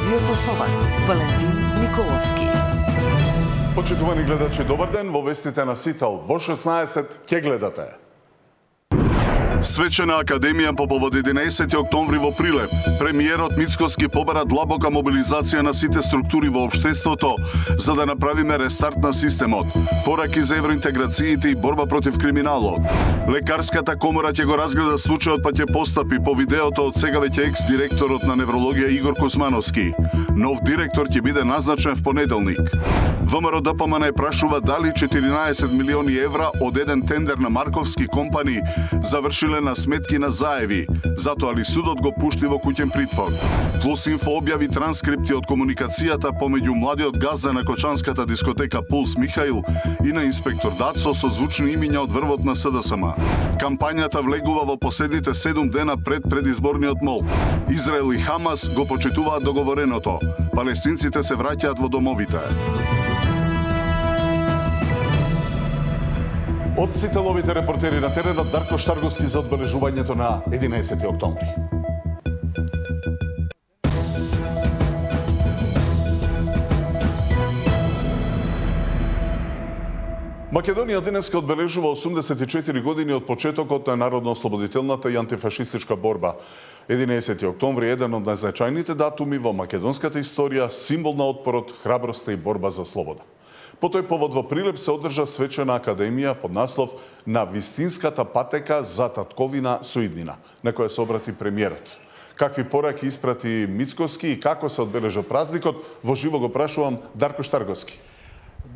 студиото со вас, Валентин Николовски. Почитувани гледачи, добар ден, во вестите на Сител, во 16 ќе гледате. Свечена академија по повод 11 октомври во Прилеп. Премиерот Мицкоски побара длабока мобилизација на сите структури во општеството за да направиме рестарт на системот. Пораки за евроинтеграциите и борба против криминалот. Лекарската комора ќе го разгледа случајот па ќе постапи по видеото од сега веќе екс-директорот на неврологија Игор Космановски. Нов директор ќе биде назначен в понеделник. ВМРО ДПМН прашува дали 14 милиони евра од еден тендер на Марковски компани завршиле на сметки на заеви, затоа ли судот го пушти во куќен притвор. Плюс-инфо објави транскрипти од комуникацијата помеѓу младиот газда на кочанската дискотека Пулс Михаил и на инспектор Дацо со звучни имиња од врвот на СДСМ. Кампањата влегува во последните 7 дена пред предизборниот мол. Израел и Хамас го почитуваат договореното. Палестинците се враќаат во домовите. Од Сителовите репортери на теренот Дарко Штарговски за одбележувањето на 11 октомври. Македонија денеска одбележува 84 години од почетокот на народно-ослободителната и антифашистичка борба. 11 октомври е еден од најзначајните датуми во македонската историја, символ на отпорот, храброста и борба за слобода. По тој повод во Прилеп се одржа свечена академија под наслов «На вистинската патека за татковина со иднина», на која се обрати премиерот. Какви пораки испрати Мицкоски и како се одбележа празникот, во живо го прашувам Дарко Штарговски.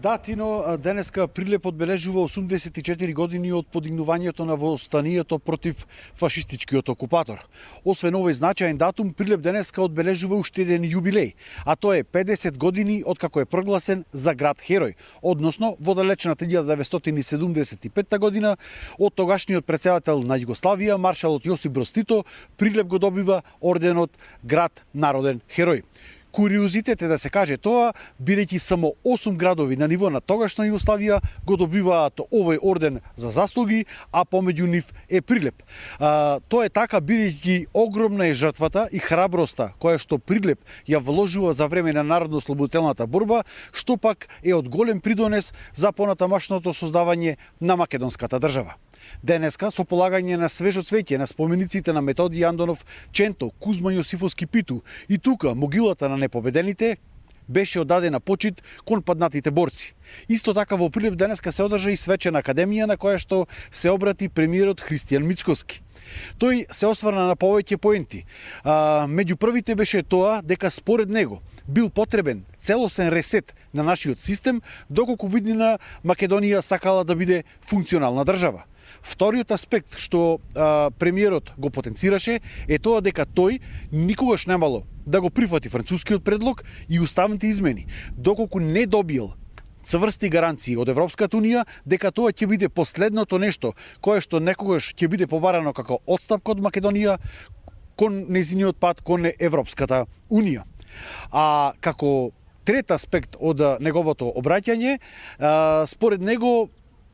Да, Тино, денеска Прилеп одбележува 84 години од подигнувањето на востанието против фашистичкиот окупатор. Освен овој значаен датум, Прилеп денеска одбележува уште еден јубилеј, а тоа е 50 години од како е прогласен за град Херој, односно во далечната 1975 година од тогашниот претседател на Југославија, маршалот Јосип Броз Тито, Прилеп го добива орденот Град Народен Херој. Куриозитет е да се каже тоа, бидејќи само 8 градови на ниво на тогашна Југославија го добиваат овој орден за заслуги, а помеѓу нив е Прилеп. Тоа е така бидејќи огромна е жртвата и храброста која што Прилеп ја вложува за време на народно-ослободителната борба, што пак е од голем придонес за понатамашното создавање на македонската држава. Денеска, со полагање на свежо цвеќе на спомениците на Методи Андонов Ченто, Кузма Јосифовски Питу и тука могилата на непобедените, беше одадена почит кон паднатите борци. Исто така во Прилеп денеска се одржа и свечена академија на која што се обрати премиерот Христијан Мицкоски. Тој се осврна на повеќе поенти. Меѓу првите беше тоа дека според него бил потребен целосен ресет на нашиот систем, доколку виднина Македонија сакала да биде функционална држава. Вториот аспект што премиерот го потенцираше е тоа дека тој никогаш немало да го прифати францускиот предлог и уставните измени, доколку не добил цврсти гаранции од Европската унија дека тоа ќе биде последното нешто кое што некогаш ќе биде побарано како отстапка од Македонија кон незиниот пат кон Европската унија. А како трет аспект од неговото обраќање, според него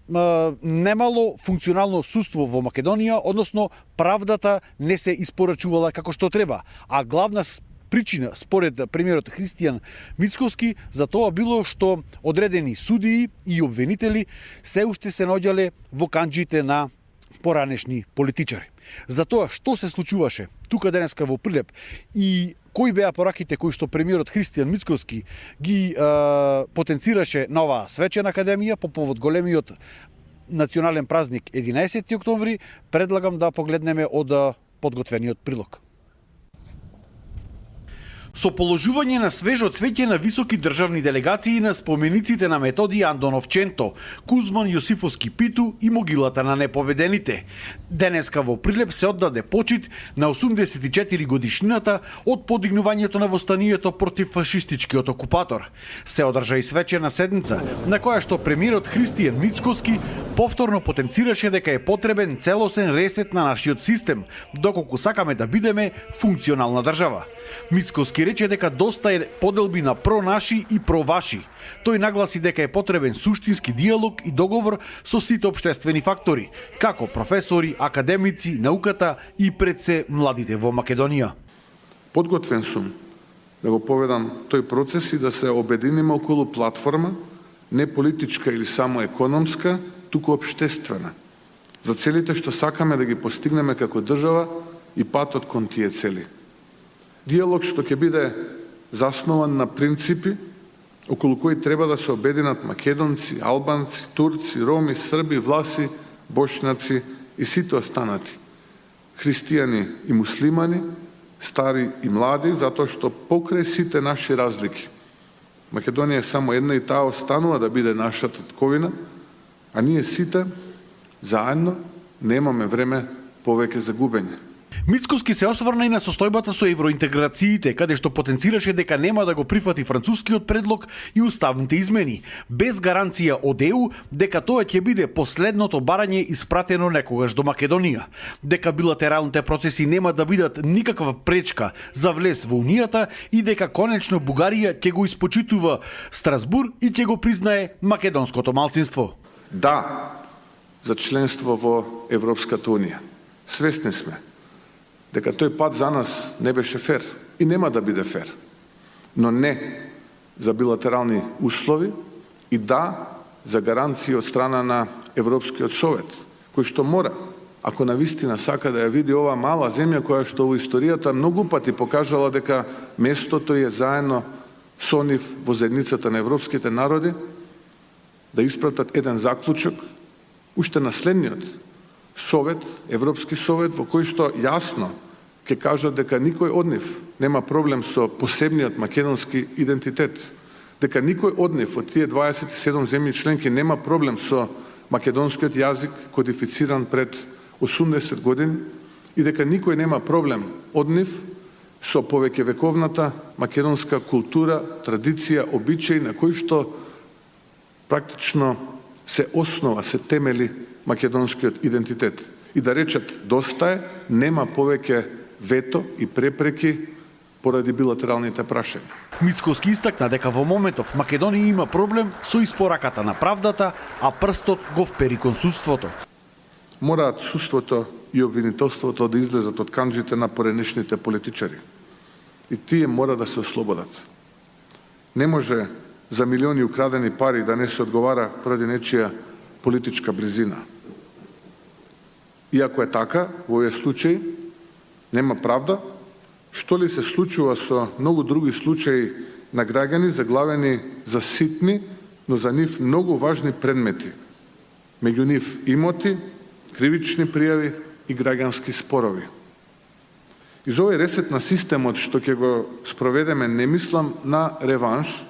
немало функционално судство во Македонија, односно правдата не се испорачувала како што треба, а главна причина, според премиерот Христијан Мицкоски, за тоа било што одредени судии и обвинители се уште се наоѓале во канџите на поранешни политичари. За тоа што се случуваше тука денеска во Прилеп и кои беа пораките кои што премиерот Христијан Мицкоски ги потенцираше на оваа свечена академија по повод големиот национален празник 11 октомври, предлагам да погледнеме од подготвениот прилог. Со положување на свежо цвеќе на високи државни делегации на спомениците на Методи Андонов Ченто, Кузман Јосифовски Питу и могилата на непобедените. Денеска во Прилеп се оддаде почит на 84 годишнината од подигнувањето на востанието против фашистичкиот окупатор. Се одржа и свечена седница, на која што премиерот Христијан Мицкоски повторно потенцираше дека е потребен целосен ресет на нашиот систем, доколку сакаме да бидеме функционална држава. Мицкоски рече дека доста е поделби на про-наши и про-ваши. Тој нагласи дека е потребен суштински диалог и договор со сите општествени фактори, како професори, академици, науката и пред се младите во Македонија. Подготвен сум да го поведам тој процес и да се обединиме околу платформа, не политичка или само економска, туку општествена, за целите што сакаме да ги постигнеме како држава и патот кон тие цели. Диалог што ќе биде заснован на принципи околу кои треба да се обединат македонци, албанци, турци, роми, срби, власи, бошњаци и сите останати, христијани и муслимани, стари и млади, затоа што покрај сите наши разлики Македонија е само една и таа останува да биде нашата татковина, а ние сите заедно немаме време повеќе за губење. Мицкоски се осврна и на состојбата со евроинтеграциите, каде што потенцираше дека нема да го прифати францускиот предлог и уставните измени, без гаранција од ЕУ дека тоа ќе биде последното барање испратено некогаш до Македонија, дека билатералните процеси нема да бидат никаква пречка за влез во Унијата и дека конечно Бугарија ќе го испочитува Страсбур и ќе го признае македонското малцинство. Да, за членство во Европската Унија. Свесни сме дека тој пат за нас не беше фер и нема да биде фер. Но не за билатерални услови и да за гаранции од страна на Европскиот совет, кој што мора, ако навистина сака да ја види ова мала земја која што во историјата многу пати покажала дека местото е заедно со нив во заедницата на европските народи, да испратат еден заклучок уште на следниот совет, Европски совет, во кој што јасно ќе кажат дека никој од нив нема проблем со посебниот македонски идентитет, дека никој од нив од тие 27 земји членки нема проблем со македонскиот јазик кодифициран пред 80 години и дека никој нема проблем од нив со повеќевековната македонска култура, традиција, обичаи на кои што практично се основа, се темели македонскиот идентитет. И да речат доста е, нема повеќе вето и препреки поради билатералните прашања. Мицкоски истакна дека во моментов Македонија има проблем со испораката на правдата, а прстот го впери кон судството. Мораат судството и обвинителството да излезат од канџите на поренешните политичари. И тие мора да се ослободат. Не може за милиони украдени пари да не се одговара поради нечија политичка бризина. Иако е така, во овој случај нема правда, што ли се случува со многу други случаи на граѓани заглавени за ситни, но за нив многу важни предмети. Меѓу нив имоти, кривични пријави и граѓански спорови. Из овој ресет на системот што ќе го спроведеме не мислам на реванш,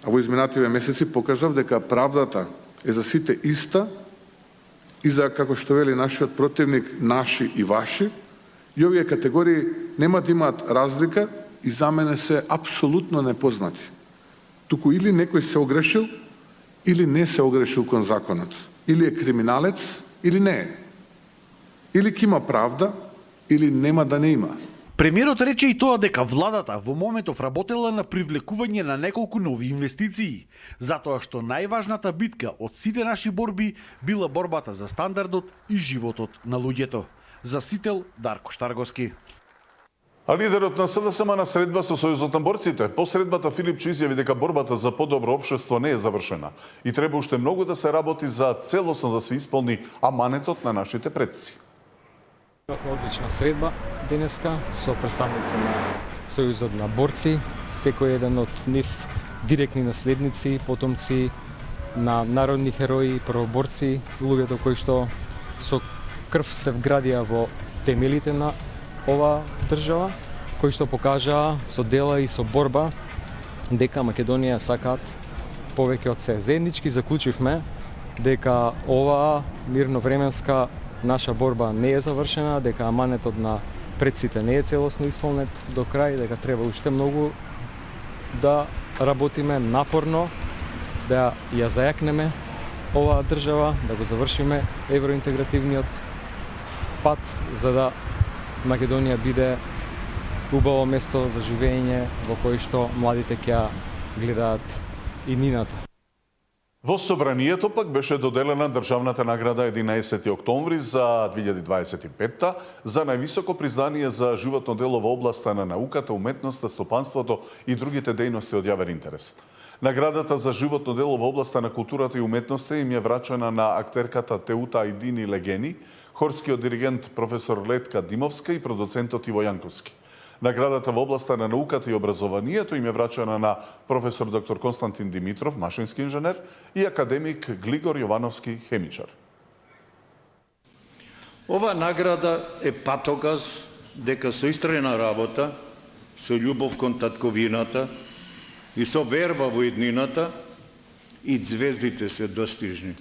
а во изминативе месеци покажав дека правдата е за сите иста и за, како што вели нашиот противник, наши и ваши, и овие категории нема да имаат разлика и за мене се апсолутно непознати. Туку или некој се огрешил, или не се огрешил кон законот. Или е криминалец, или не е. Или ќе има правда, или нема да не има. Премиерот рече и тоа дека владата во моментов работела на привлекување на неколку нови инвестиции, затоа што најважната битка од сите наши борби била борбата за стандардот и животот на луѓето. За Сител, Дарко Штарговски. А лидерот на СДСМ на средба со Сојузот на борците. По средбата Филипче изјави дека борбата за подобро општество не е завршена и треба уште многу да се работи за целосно да се исполни аманетот на нашите предци. Одлична средба денеска со представници на Сојузот на борци, секој еден од нив директни наследници, потомци на народни херои, првоборци, луѓето кои што со крв се вградија во темелите на ова држава, кои што покажаа со дела и со борба дека Македонија сакаат повеќе од се. Заеднички заклучивме дека ова мирновременска наша борба не е завршена, дека аманетот на предците не е целосно исполнет до крај, дека треба уште многу да работиме напорно, да ја зајакнеме оваа држава, да го завршиме евроинтегративниот пат, за да Македонија биде убаво место за живење во кој што младите ќе гледаат иднината. Во собранието пак беше доделена државната награда 11 октомври за 2025 за највисоко признание за животно дело во областа на науката, уметноста, стопанството и другите дејности од јавен интерес. Наградата за животно дело во областа на културата и уметноста им е врачена на актерката Теута Ајдини Легени, хорскиот диригент професор Летка Димовска и продуцентот Иво Јанковски. Наградата во областа на науката и образованието им е врачена на професор доктор Константин Димитров, машински инженер, и академик Глигор Јовановски, хемичар. Ова награда е патоказ дека со истрена работа, со љубов кон татковината и со верба во иднината и звездите се достижни.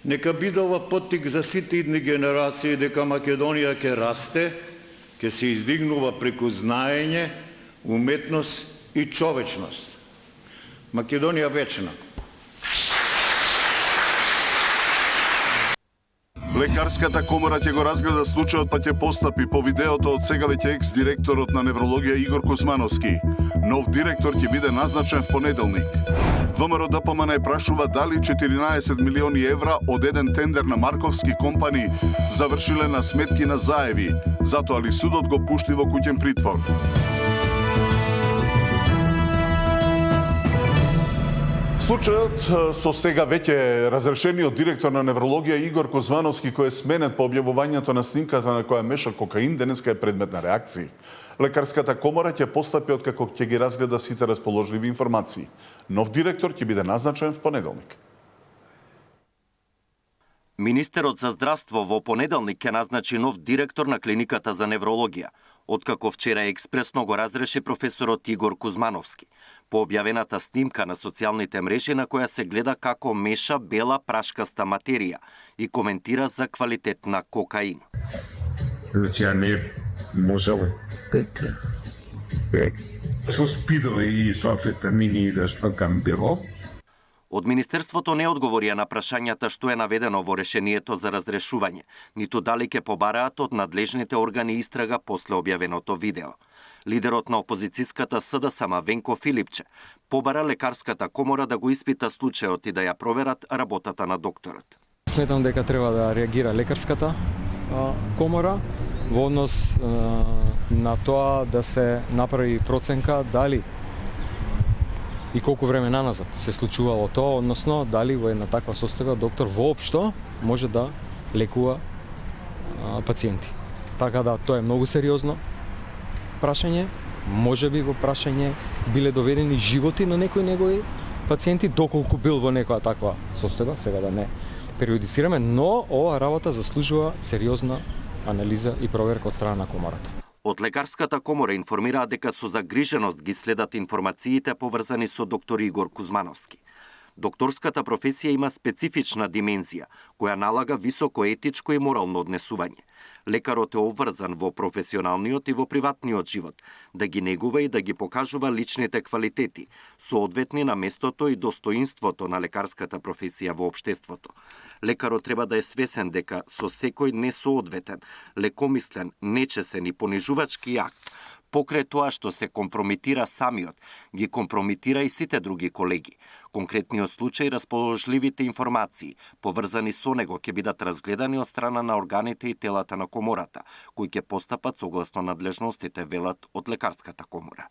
Нека биде ова поттик за сите идни генерации дека Македонија ќе расте, ќе се издигнува преку знаење, уметност и човечност. Македонија вечна. Лекарската комора ќе го разгледа случајот па ќе постапи по видеото од сега веќе екс-директорот на неврологија Игор Кузмановски. Нов директор ќе биде назначен в понеделник. ВМРО ДПМН прашува дали 14 милиони евра од еден тендер на Марковски компани завршиле на сметки на Заеви, затоа ли судот го пушти во куќен притвор. Случајот со сега веќе разрешениот директор на неврологија Игор Кузмановски, кој е сменет по објавувањето на снимката на која меша кокаин, денеска е предмет на реакции. Лекарската комора ќе постапи откако ќе ги разгледа сите расположливи информации. Нов директор ќе биде назначен в понеделник. Министерот за здравство во понеделник ќе назначи нов директор на клиниката за неврологија, откако вчера експресно го разреши професорот Игор Кузмановски. По објавената снимка на социјалните мрежи на која се гледа како меша бела прашкаста материја и коментира за квалитет на кокаин. Значи, ја не можел со спидови и со амфетамини да шпакам било. Од Министерството не одговорија на прашањата што е наведено во решението за разрешување, ниту дали ќе побараат од надлежните органи истрага после објавеното видео. Лидерот на опозицијската СДСМ Венко Филипче побара лекарската комора да го испита случајот и да ја проверат работата на докторот. Сметам дека треба да реагира лекарската комора во однос на тоа да се направи проценка дали и колку време наназад се случувало тоа, односно дали во една таква состојба доктор воопшто може да лекува пациенти. Така да тоа е многу сериозно прашање, може би во прашање биле доведени животи на некои негови пациенти, доколку бил во некоја таква состојба, сега да не периодицираме, но ова работа заслужува сериозна анализа и проверка од страна на комората. Од лекарската комора информираа дека со загриженост ги следат информациите поврзани со доктор Игор Кузмановски. Докторската професија има специфична димензија, која налага високо етичко и морално однесување. Лекарот е обврзан во професионалниот и во приватниот живот, да ги негува и да ги покажува личните квалитети, соодветни на местото и достоинството на лекарската професија во општеството. Лекарот треба да е свесен дека со секој несоодветен, лекомислен, нечесен и понижувачки акт, покрај тоа што се компрометира самиот, ги компрометира и сите други колеги. Конкретниот случај, расположливите информации, поврзани со него, ќе бидат разгледани од страна на органите и телата на комората, кои ќе постапат согласно надлежностите, велат од лекарската комора.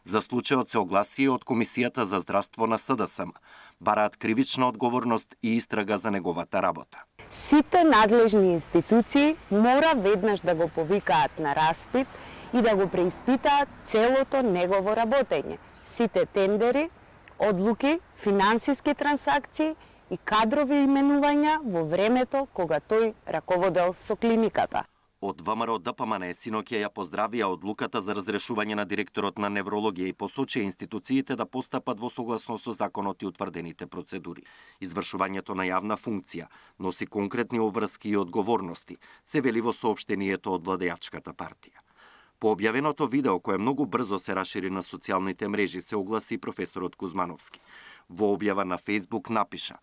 За случајот се огласи од Комисијата за здравство на СДСМ, бараат кривична одговорност и истрага за неговата работа. Сите надлежни институции мора веднаш да го повикаат на распит и да го преиспитаат целото негово работење. Сите тендери, одлуки, финансиски трансакции и кадрови именувања во времето кога тој раководел со клиниката. Од ВМРО ДПМН синоќа ја поздравија одлуката за разрешување на директорот на неврологија и посочија институциите да постапат во согласност со законот и утврдените процедури. Извршувањето на јавна функција носи конкретни обврски и одговорности, се вели во соопштението од владејачката партија. По објавеното видео, кое многу брзо се рашири на социјалните мрежи, се огласи професорот Кузмановски. Во објава на Facebook напиша: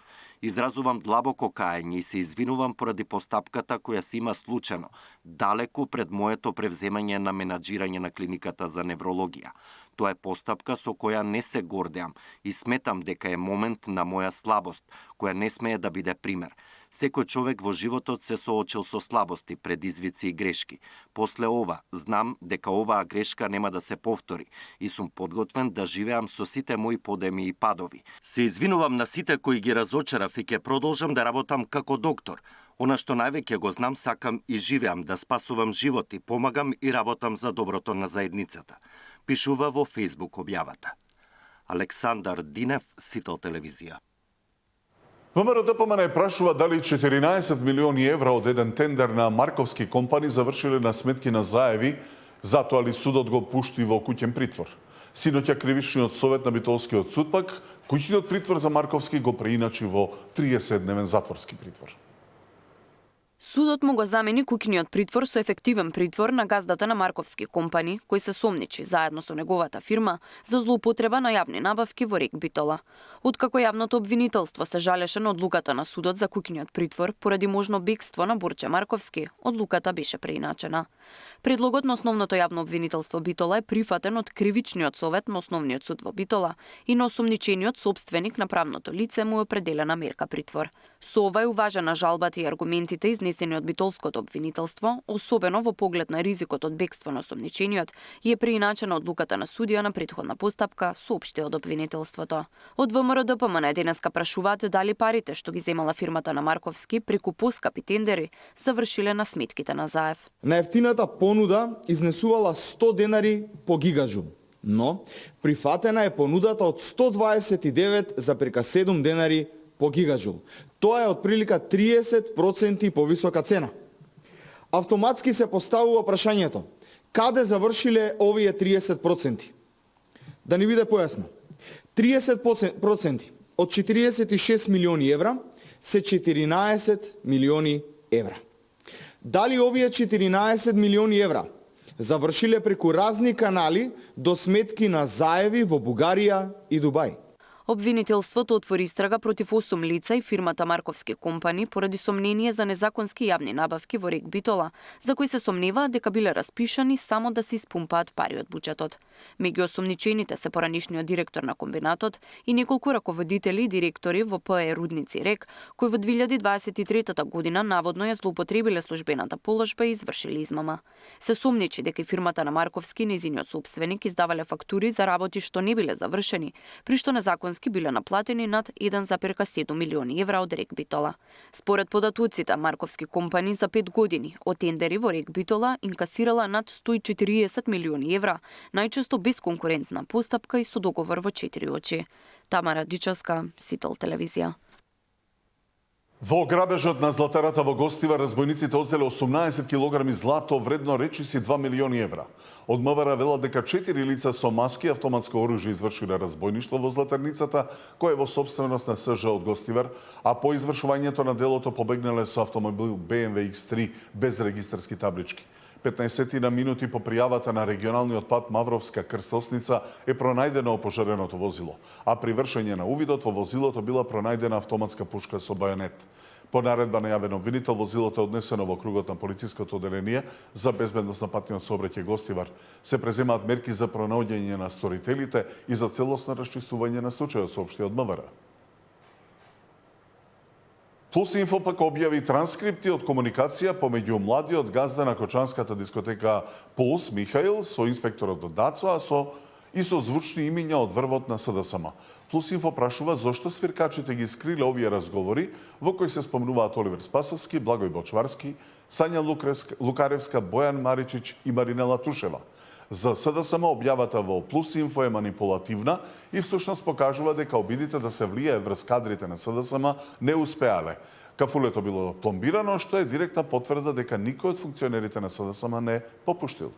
"Изразувам длабоко каење и се извинувам поради постапката која се има случајно, далеку пред моето превземање на менаџирање на клиниката за неврологија. Тоа е постапка со која не се гордеам и сметам дека е момент на моја слабост, која не смее да биде пример. Секој човек во животот се соочил со слабости, предизвици и грешки. После ова, знам дека оваа грешка нема да се повтори и сум подготвен да живеам со сите мои подеми и падови. Се извинувам на сите кои ги разочарав и ќе продолжам да работам како доктор. Она што највеќе го знам, сакам и живеам да спасувам животи, помагам и работам за доброто на заедницата", пишува во Facebook објавата. Александар Динев, Сител телевизија. ВМРО-ДПМН прашува дали 14 милиони евра од еден тендер на Марковски компани завршиле на сметки на заеви, затоа ли судот го пушти во куќен притвор. Синоќа Кривичниот совет на Битолскиот суд пак куќниот притвор за Марковски го преиначи во 30-дневен затворски притвор. Судот му го замени куќниот притвор со ефективен притвор на газдата на Марковски компани, кој се сомничи заедно со неговата фирма за злоупотреба на јавни набавки во РЕК Битола. Откако јавното обвинителство се жалеше на одлуката на судот за куќниот притвор поради можно бегство на Борче Марковски, одлуката беше преиначена. Предлогот на основното јавно обвинителство Битола е прифатен од Кривичниот совет на Основниот суд во Битола и на осомничениот собственик на правното лице му е определена мерка притвор. Со ова е уважена жалбата и аргументите изнесени од битолското обвинителство, особено во поглед на ризикот од бегство на осомничениот, и е преиначена одлуката на судија на претходна постапка, соопшти од обвинителството. Од ВМРО-ДПМН денеска прашуваат дали парите што ги земала фирмата на Марковски преку поскапи тендери завршиле на сметките на заев. Најефтината понуда изнесувала 100 денари по гигаджул, но прифатена е понудата од 129,7 денари по гигаджул. Тоа е отприлика 30% повисока цена. Автоматски се поставува прашањето: каде завршиле овие 30%? Да ни биде појасно. 30% од 46 милиони евра се 14 милиони евра. Дали овие 14 милиони евра завршиле преку разни канали до сметки на заеви во Бугарија и Дубај? Обвинителството отвори истрага против 8 лица и фирмата Марковски компани поради сомнение за незаконски јавни набавки во РЕК Битола, за кои се сомневаат дека биле распишани само да се испумпаат пари од буџетот. Меѓу осомничените се поранишниот директор на комбинатот и неколку раководители и директори во ПЕ Рудници РЕК, кои во 2023 година наводно ја злоупотребиле службената положба и извршили измама. Се сомничи дека фирмата на Марковски и нејзиниот собственик издавале фактури за работи што не биле завршени, при што незаконски биле наплатени над 1,7 милиони евра од РЕК Битола. Според податоците, Марковски компани за 5 години од тендери во РЕК Битола инкасирала над 140 милиони евра, најчесто без конкурентна постапка и со договор во 4 очи. Тамара Дичевска, Сител телевизија. Во грабежот на златарата во Гостивар, разбойниците одзеле 18 килограми злато вредно речиси 2 милиони евра. Од МВР велат дека 4 лица со маски и автоматско оружје извршиле разбойништво во златарницата, која е во собственост на СЖ од Гостивар, а по извршувањето на делото побегнале со автомобил BMW X3 без регистарски таблички. 15 на минути по пријавата на регионалниот пат Мавровска Крстосница е пронајдено опожареното возило, а при вршење на увидот во возилото била пронајдена автоматска пушка со бајонет. По наредба на јавен обвинител, возилото е однесено во кругот на полициското оделение за безбедност на патниот сообраќај Гостивар. Се преземаат мерки за пронаоѓање на сторителите и за целосно расчистување на случајот, соопшти од МВР. Плюс Инфо пак објави транскрипти од комуникација помеѓу младиот газда на кочанската дискотека Пулс Михаил со инспекторот од ДАЦО, и со звучни имиња од врвот на СДСМ. Плюс Инфо прашува зошто свиркачите ги скриле овие разговори во кои се спомнуваат Оливер Спасовски, Благој Бочварски, Сања Лукаревска, Бојан Маричич и Маринела Тушева. За СДСМ објавата во Плюс Инфо е манипулативна и всушност покажува дека обидите да се влијае врз кадрите на СДСМ не успеале. Кафулето било пломбирано, што е директна потврда дека никој од функционерите на СДСМ не попуштил.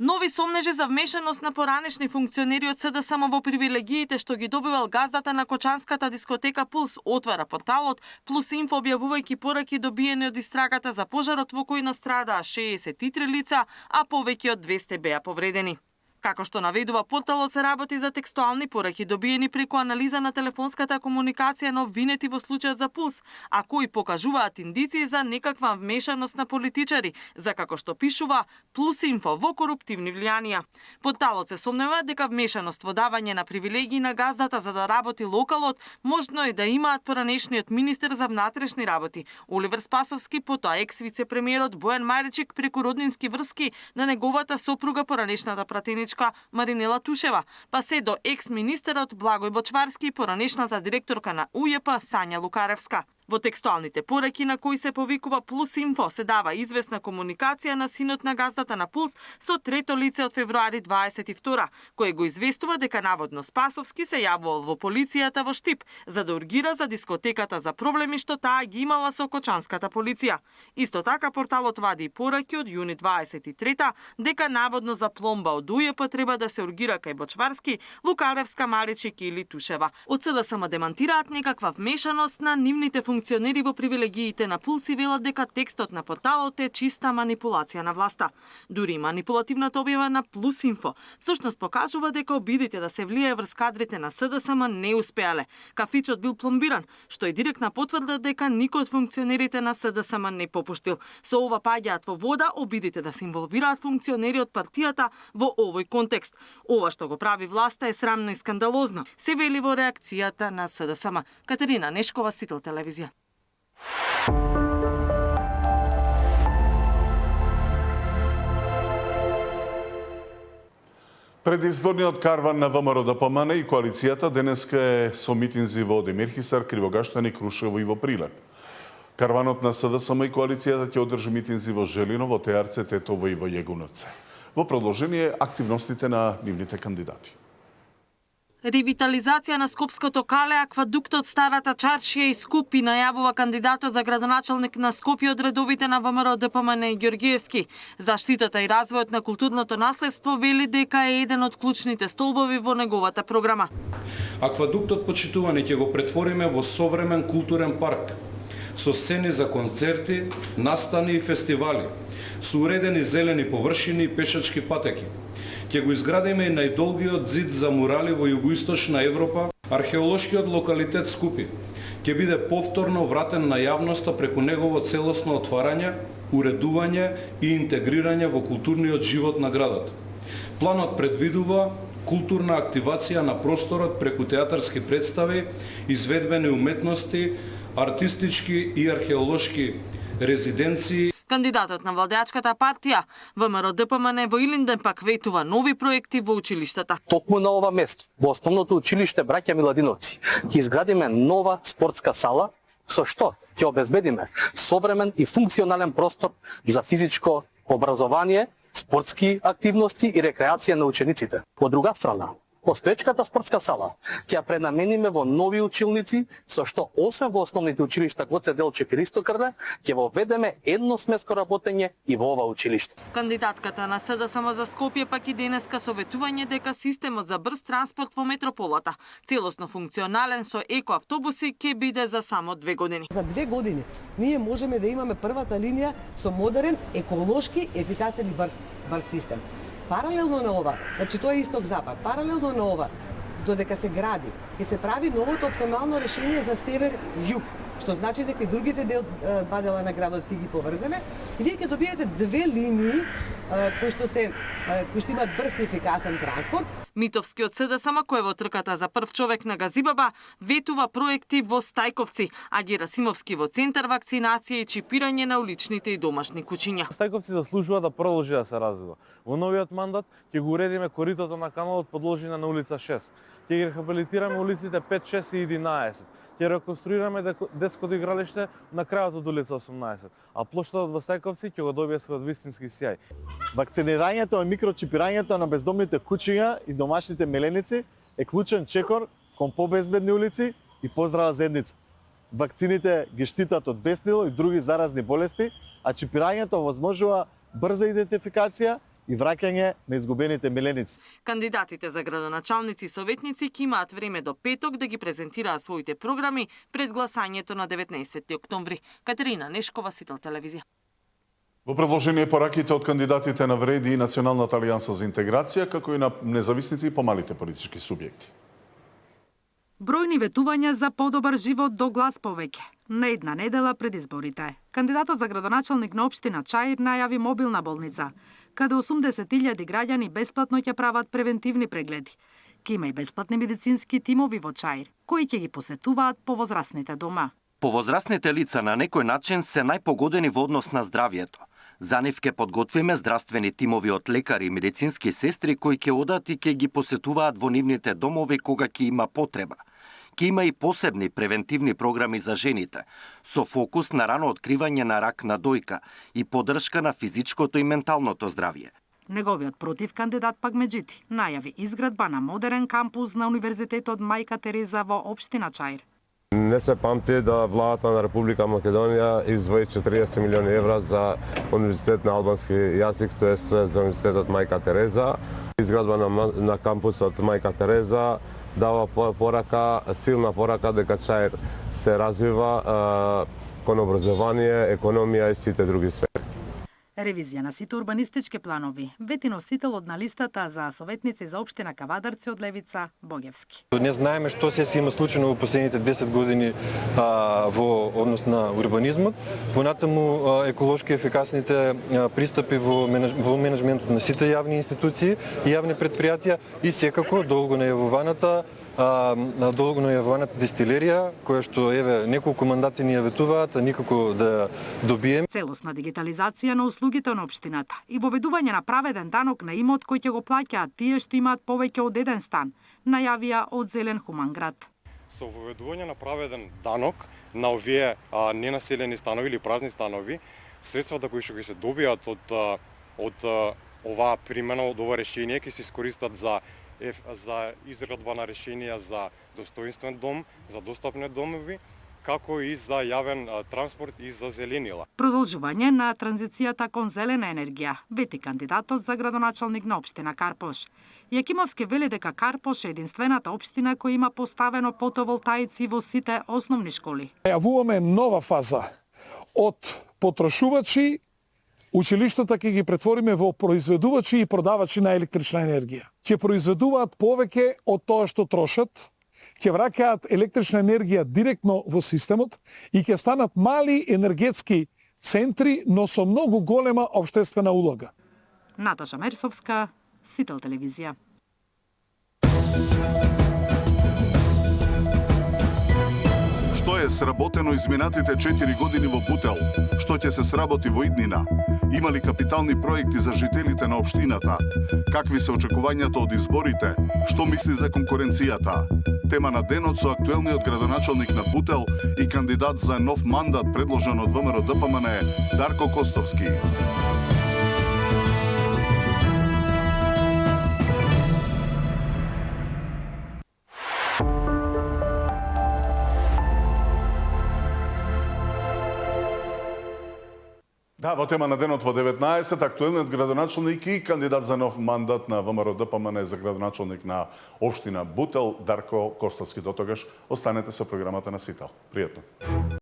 Нови сомнежи за вмешаност на поранешни функционери од СДСМ во привилегиите што ги добивал газдата на кочанската дискотека Пулс отвара порталот Плюс Инфо објавувајќи пораки добиени од истрагата за пожарот во кој настрадаа 63 лица, а повеќе од 200 беа повредени. Како што наведува порталот, се работи за текстуални пораки добиени преку анализа на телефонската комуникација на обвинети во случајот за Пулс, а кои покажуваат индиции за некаква вмешаност на политичари, за како што пишува Плюс Инфо во коруптивни влијанија. Порталот се сомнeva дека вмешаност во давање на привилегии на газдата за да работи локалот можно е да имаат поранешниот министер за внатрешни работи Оливер Спасовски, потоа екс-вице-премиерот Бојан Мајричик преку роднински врски на неговата сопруга поранешната пратеничка Маринела Тушева, па се до екс-министерот Благој Бочварски и поранешната директорка на УЈП Сања Лукаревска. Во текстуалните пораки на кои се повикува Плюс Инфо се дава известна комуникација на синот на газдата на Пулс со трето лице од февруари 22, кој го известува дека наводно Спасовски се јавувал во полицијата во Штип за да ургира за дискотеката за проблеми што таа ги имала со кочанската полиција. Исто така порталот вади и пораки од јуни 23 дека наводно за пломба од УЈП треба да се ургира кај Бочварски, Лукаревска, Маричик или Тушева. Од СДСМ демантираат некаква вмешаност на нивните функционери во привилегиите на Пулс и велат дека текстот на порталот е чиста манипулација на власта. Дури манипулативната објава на Плюс Инфо всушност покажува дека обидите да се влие врз кадрите на СДСМ не успеале. Кафичот бил пломбиран, што е директна потврда дека никој од функционерите на СДСМ не попуштил. Со ова паѓаат во вода обидите да се инволвираат функционери од партијата во овој контекст. Ова што го прави власта е срамно и скандалозно, се вели во реакцијата на СДСМ. Катерина Нешкова, Сител телевизија. Предизборниот карван на ВМРО-ДПМН и коалицијата денеска е со митинзи во Демирхисар, Кривогаштани, Крушево и во Прилеп. Карванот на СДСМ и коалицијата ќе одржи митинзи во Желино, во Теарце, Тетово и во Јегуновце. Во продолжение активностите на нивните кандидати. Ревитализација на Скопското кале, аквадуктот Старата чаршија и Скопи, најавува кандидатот за градоначалник на Скопје од редовите на ВМРО-ДПМН Ѓоргиевски. Заштитата и развојот на културното наследство вели дека е еден од клучните столбови во неговата програма. Аквадуктот, почитувани, ќе го претвориме во современ културен парк со сцени за концерти, настани и фестивали, со уредени зелени површини и пешачки патеки. Ќе го изградиме и најдолгиот зид за мурали во југоисточна Европа, археолошкиот локалитет Скупи. Ќе биде повторно вратен на јавноста преку негово целосно отварање, уредување и интегрирање во културниот живот на градот. Планот предвидува културна активација на просторот преку театарски представи, изведбени уметности, артистички и археолошки резиденции. Кандидатот на владеачката партија ВМРО-ДПМН во Илинден пак ветува нови проекти во училиштата. Токму на ова место, во основното училиште Браќа Миладиновци, ќе изградиме нова спортска сала, со што ќе обезбедиме современ и функционален простор за физичко образование, спортски активности и рекреација на учениците. Од друга страна, постоечката спортска сала ќе ја пренамениме во нови училници, со што освен во основните училишта Гоце Делчев и Ристо Крле, ќе воведеме едносменско работење и во ова училиште. Кандидатката на СДСМ за Скопје пак и денеска советување дека системот за брз транспорт во метрополата, целосно функционален со екоавтобуси, ќе биде за само 2 години. За 2 години ние можеме да имаме првата линија со модерен, еколошки, ефикасен и брз систем. Паралелно на ова, значи тоа е исток-запад, паралелно на ова, додека се гради, ќе се прави новото оптимално решение за север-југ, што значи дека и другите два дела на градот ќе ги поврземе, и вие ќе добиете 2 линии кои што имаат брз и ефикасен транспорт. Митовскиот СДСМ, кој е во трката за прв човек на Газибаба, ветува проекти во Стајковци, а Герасимовски во центар вакцинација и чипирање на уличните и домашни кучиња. Стајковци заслужува да продолжи да се развива. Во новиот мандат ќе го уредиме коритото на каналот подложина на улица 6. Ќе ги рехабилитираме улиците 5, 6 и 11. Ќе реконструираме детското игралиште на крајот од улица 18, а плоштадот во Стајковци ќе го добие својот вистински сјај. Вакцинирањето и микрочипирањето на бездомните кучиња и домашните меленици е клучен чекор кон побезбедни улици и поздрава заедница. Вакцините ги штитат од беснило и други заразни болести, а чипирањето овозможува брза идентификација и враќање на изгубените миленици. Кандидатите за градоначалници и советници ќе имаат време до петок да ги презентираат своите програми пред гласањето на 19 октомври. Катерина Нешкова, Сител телевизија. Во предложение пораките од кандидатите на вреди и Националната алијанса за интеграција, како и на независните и помалите политички субјекти. Бројни ветувања за подобар живот до глас повеќе. На една недела пред изборите, кандидатот за градоначалник на општина Чаир најави мобилна болница, каде 80.000 граѓани бесплатно ќе прават превентивни прегледи. Ке има и бесплатни медицински тимови во Чаир, кои ќе ги посетуваат повозрасните дома. Повозрасните лица на некој начин се најпогодени во однос на здравието. За нив ќе подготвиме здравствени тимови од лекари и медицински сестри кои ќе одат и ќе ги посетуваат во нивните домови кога ќе има потреба. Ќе има и посебни превентивни програми за жените, со фокус на рано откривање на рак на дојка и поддршка на физичкото и менталното здравје. Неговиот против кандидат Пагмеджити најави изградба на модерен кампус на Универзитетот Мајка Тереза во општина Чаир. Не се памти да владата на Република Македонија издвои 40 милиони евра за Универзитет на албански јазик, тоест за Универзитетот Мајка Тереза. Изградба на кампусот Мајка Тереза дава порака, силна порака дека Чаир се развива кон образование, економија и сите други сфери. Ревизија на сите урбанистички планови, вети носителот на листата за советници за општина Кавадарци од Левица Богевски. Не знаеме што се има случено во последните 10 години во однос на урбанизмот. Понатаму еколошки ефикасните пристапи во менеджментот на сите јавни институции и јавни предпријатија и секако долго најавуваната дестилерија, која што еве неколку мандати ни ја ветуваат, а никако да добиеме. Целосна дигитализација на услугите на општината и воведување на праведен данок на имот кој ќе го плаќаат тие што имаат повеќе од еден стан, најавија од Зелен Хуман град. Со воведување на праведен данок на овие ненаселени станови или празни станови, средствата кои што ќе се добијат од оваа примена, од ова решение ќе се искористат за изградба на решенија за достоинствен дом, за достапни домови, како и за јавен транспорт и за зеленила. Продолжување на транзицијата кон зелена енергија, вети кандидатот за градоначалник на општина Карпош. Јакимовски вели дека Карпош е единствената општина која има поставено фотоволтаици во сите основни школи. Јавуваме нова фаза од потрошувачи, училиштата ќе ги претвориме во произведувачи и продавачи на електрична енергија. Ќе произведуваат повеќе од тоа што трошат, ќе враќаат електрична енергија директно во системот и ќе станат мали енергетски центри, но со многу голема општествена улога. Наташа Мерсовска, Сител телевизија. Што е сработено изминатите 4 години во Бутел? Што ќе се сработи во иднина? Има ли капитални проекти за жителите на општината? Какви се очекувањата од изборите? Што мисли за конкуренцијата? Тема на денот со актуелниот градоначалник на Бутел и кандидат за нов мандат предложен од ВМРО ДПМН Дарко Костовски. Да, во тема на денот во 19, актуелниот градоначалник и кандидат за нов мандат на ВМРО ДПМН за градоначалник на општина Бутел Дарко Костовски. До тогаш останете со програмата на Сител. Пријатно.